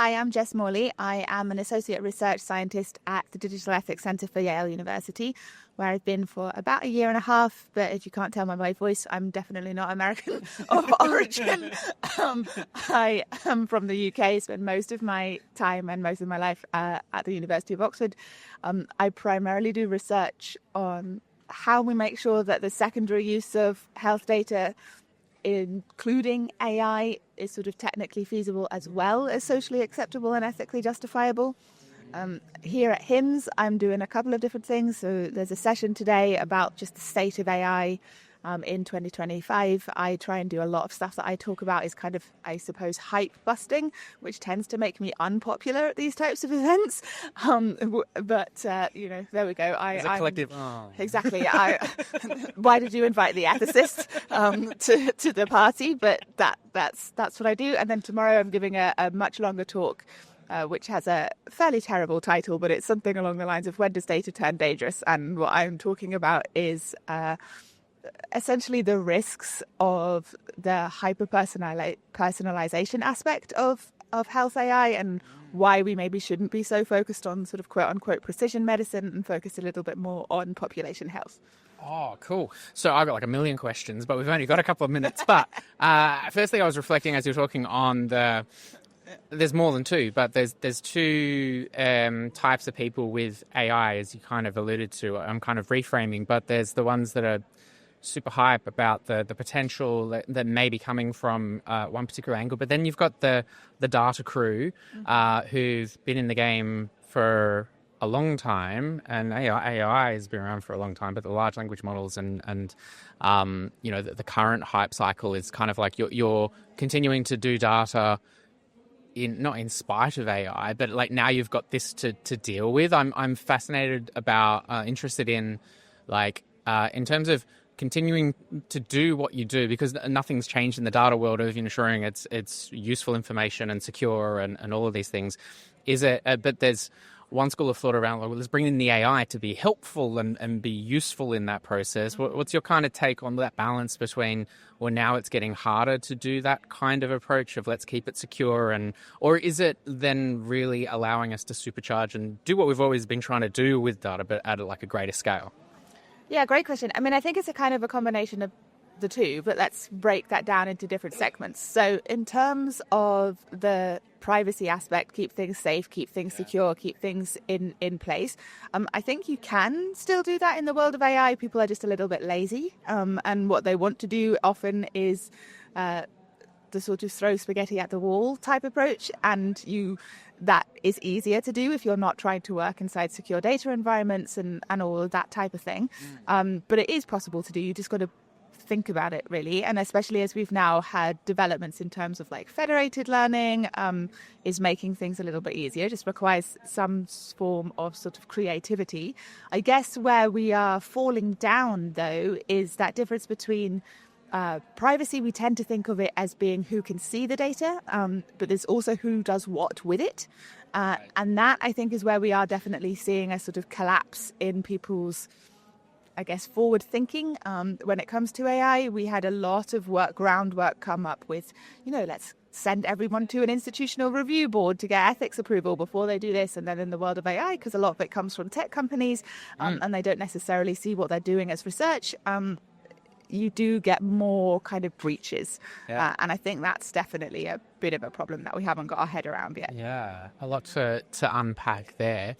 Hi, I'm Jess Morley. I am an associate research scientist at the Digital Ethics Center for Yale University, where I've been for about a year and a half. But if you can't tell by my voice, I'm definitely not American of origin. I am from the UK, spent most of my time and most of my life at the University of Oxford. I primarily do research on how we make sure that the secondary use of health data, including AI, is sort of technically feasible as well as socially acceptable and ethically justifiable. Here at HIMSS, I'm doing a couple of different things. So there's a session today about just the state of AI in 2025. I try and do a lot of stuff that I talk about is kind of, I suppose, hype busting, which tends to make me unpopular at these types of events. But there we go. As a collective. Exactly. Why did you invite the ethicists to the party? But that's what I do. And then tomorrow I'm giving a much longer talk, which has a fairly terrible title, but it's something along the lines of when does data turn dangerous? And what I'm talking about is essentially the risks of the hyper-personalization aspect of health AI and why we maybe shouldn't be so focused on sort of quote-unquote precision medicine and focus a little bit more on population health. Oh, cool. So I've got like a million questions, but we've only got a couple of minutes. But firstly, I was reflecting as you were talking on there's more than two, but there's two types of people with AI, as you kind of alluded to. I'm kind of reframing, but there's the ones that are super hype about the potential that may be coming from one particular angle. But then you've got the data crew who've been in the game for a long time, and AI has been around for a long time, but the large language models and the current hype cycle is kind of like you're continuing to do data not in spite of AI, but like now you've got this to deal with. I'm fascinated about, interested in in terms of continuing to do what you do, because nothing's changed in the data world of ensuring it's useful information and secure and all of these things. But there's one school of thought around, let's bring in the AI to be helpful and be useful in that process. What's your kind of take on that balance between, well, now it's getting harder to do that kind of approach of let's keep it secure, or is it then really allowing us to supercharge and do what we've always been trying to do with data, but at a greater scale? Yeah, great question. I mean, I think it's a kind of a combination of the two, but let's break that down into different segments. So in terms of the privacy aspect, keep things safe, keep things secure, keep things in place. I think you can still do that in the world of AI. People are just a little bit lazy. And what they want to do often is the sort of throw spaghetti at the wall type approach. And that is easier to do if you're not trying to work inside secure data environments and all of that type of thing. But it is possible to do. You just got to think about it, really. And especially as we've now had developments in terms of like federated learning is making things a little bit easier. It just requires some form of sort of creativity. I guess where we are falling down, though, is that difference between privacy. We tend to think of it as being who can see the data, but there's also who does what with it. And that, I think, is where we are definitely seeing a sort of collapse in people's, I guess, forward thinking. When it comes to AI, we had a lot of groundwork come up with, let's send everyone to an institutional review board to get ethics approval before they do this. And then in the world of AI, because a lot of it comes from tech companies and they don't necessarily see what they're doing as research, you do get more kind of breaches. Yeah. And I think that's definitely a bit of a problem that we haven't got our head around yet. Yeah, a lot to unpack there.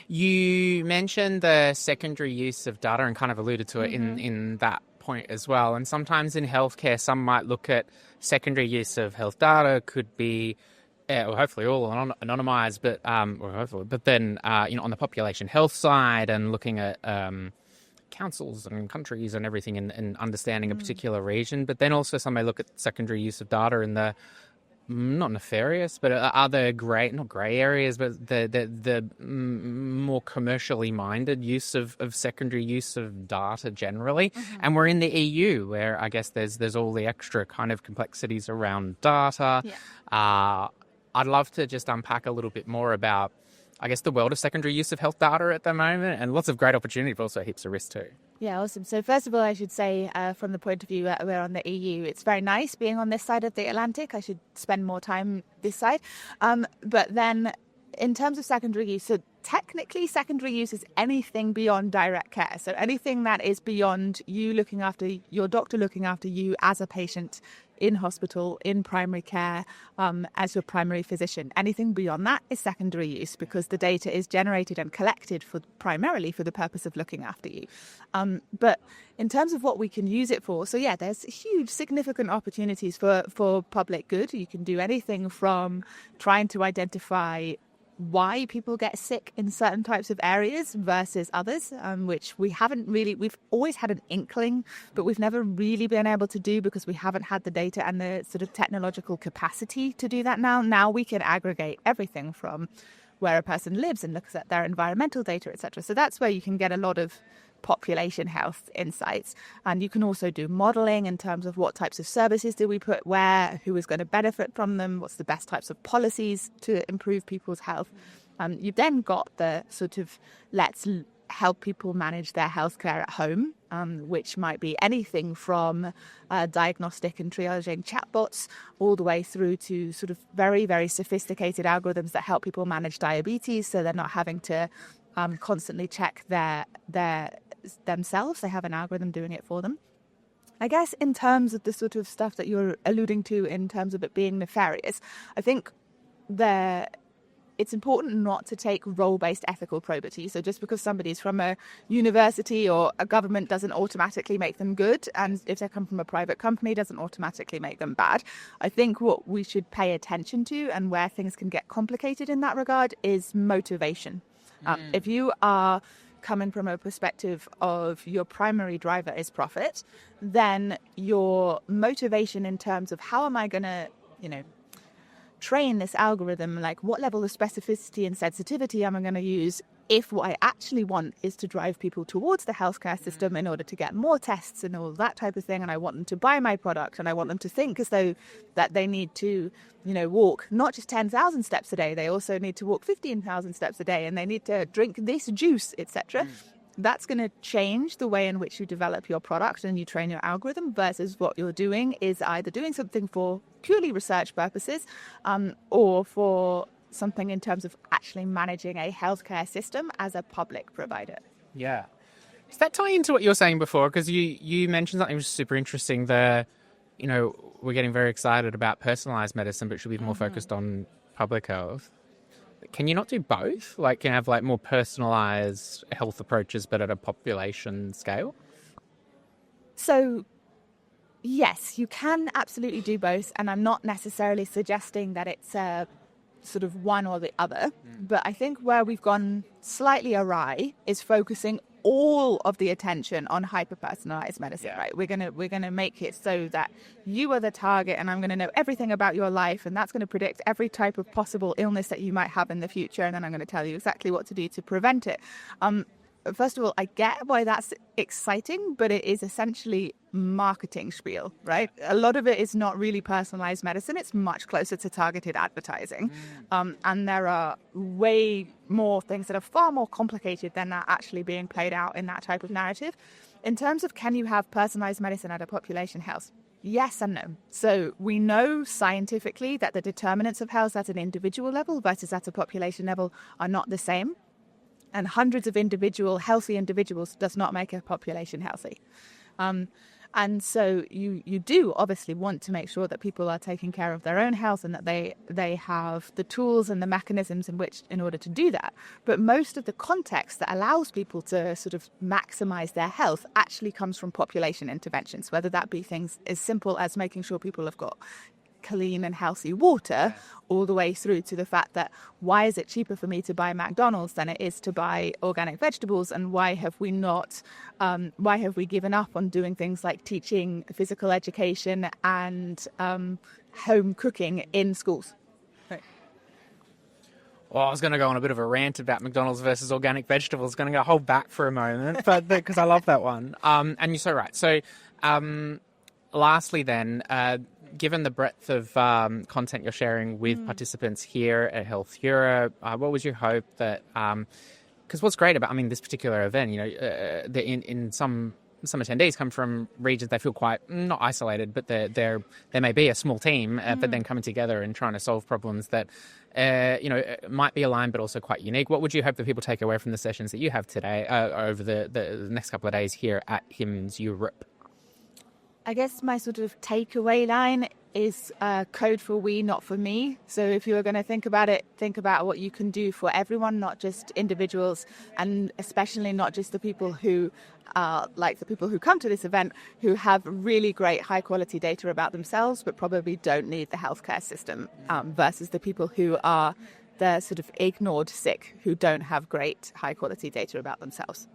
You mentioned the secondary use of data and kind of alluded to it in that point as well. And sometimes in healthcare, some might look at secondary use of health data could be hopefully all anonymized, but then on the population health side and looking at councils and countries and everything and understanding a particular region. But then also some may look at secondary use of data in the not nefarious, but other not grey areas, but the more commercially minded use of secondary use of data generally. And we're in the EU, where I guess there's all the extra kind of complexities around data. Yeah. I'd love to just unpack a little bit more about I guess, the world of secondary use of health data at the moment, and lots of great opportunity, but also heaps of risk too. Yeah, awesome. So first of all, I should say, from the point of view that we're on the EU, it's very nice being on this side of the Atlantic. I should spend more time this side. But then in terms of secondary use, so technically secondary use is anything beyond direct care. So anything that is beyond you looking after your doctor looking after you as a patient in hospital, in primary care, as your primary physician. Anything beyond that is secondary use because the data is generated and collected primarily for the purpose of looking after you. But in terms of what we can use it for, so yeah, there's huge significant opportunities for public good. You can do anything from trying to identify why people get sick in certain types of areas versus others, which we've always had an inkling, but we've never really been able to do because we haven't had the data and the sort of technological capacity to do that now. Now we can aggregate everything from where a person lives and looks at their environmental data, etc. So that's where you can get a lot of population health insights. And you can also do modelling in terms of what types of services do we put where, who is going to benefit from them, what's the best types of policies to improve people's health. You've then got the sort of let's help people manage their healthcare at home, which might be anything from diagnostic and triaging chatbots all the way through to sort of very, very sophisticated algorithms that help people manage diabetes so they're not having to constantly check themselves. They have an algorithm doing it for them. I guess in terms of the sort of stuff that you're alluding to in terms of it being nefarious, I think it's important not to take role-based ethical probity. So just because somebody's from a university or a government doesn't automatically make them good, and if they come from a private company doesn't automatically make them bad. I think what we should pay attention to and where things can get complicated in that regard is motivation. If you are coming from a perspective of your primary driver is profit, then your motivation in terms of how am I going to, train this algorithm, like what level of specificity and sensitivity am I going to use if what I actually want is to drive people towards the healthcare system in order to get more tests and all that type of thing, and I want them to buy my product and I want them to think as though that they need to, walk not just 10,000 steps a day, they also need to walk 15,000 steps a day and they need to drink this juice, etc. That's going to change the way in which you develop your product and you train your algorithm versus what you're doing is either doing something for purely research purposes or for something in terms of actually managing a healthcare system as a public provider. Yeah. Does that tie into what you were saying before? Because you mentioned something which is super interesting there. We're getting very excited about personalised medicine, but should be more focused on public health. Can you not do both? Like, can you have more personalised health approaches, but at a population scale? So, yes, you can absolutely do both. And I'm not necessarily suggesting that it's sort of one or the other. But I think where we've gone slightly awry is focusing all of the attention on hyper-personalised medicine, right? We're gonna make it so that you are the target and I'm going to know everything about your life and that's going to predict every type of possible illness that you might have in the future, and then I'm going to tell you exactly what to do to prevent it. First of all, I get why that's exciting, but it is essentially marketing spiel, right? A lot of it is not really personalized medicine. It's much closer to targeted advertising. And there are way more things that are far more complicated than that actually being played out in that type of narrative. In terms of can you have personalized medicine at a population health? Yes and no. So we know scientifically that the determinants of health at an individual level versus at a population level are not the same. And hundreds of healthy individuals does not make a population healthy. And so you do obviously want to make sure that people are taking care of their own health and that they have the tools and the mechanisms in order to do that. But most of the context that allows people to sort of maximize their health actually comes from population interventions, whether that be things as simple as making sure people have got clean and healthy water, all the way through to the fact that why is it cheaper for me to buy McDonald's than it is to buy organic vegetables, and why have we given up on doing things like teaching physical education and home cooking in schools? Well, I was going to go on a bit of a rant about McDonald's versus organic vegetables. Going to hold back for a moment, but because I love that one. And you're so right. So, lastly, then. given the breadth of content you're sharing with participants here at Health Europe, what was your hope that? Because what's great about, this particular event, in some attendees come from regions they feel quite not isolated, but there may be a small team, but then coming together and trying to solve problems that might be aligned but also quite unique. What would you hope that people take away from the sessions that you have today over the next couple of days here at HIMSS Europe? I guess my sort of takeaway line is code for we, not for me. So if you were going to think about it, think about what you can do for everyone, not just individuals, and especially not just the people who are like the people who come to this event who have really great high quality data about themselves but probably don't need the healthcare system, versus the people who are the sort of ignored sick who don't have great high quality data about themselves.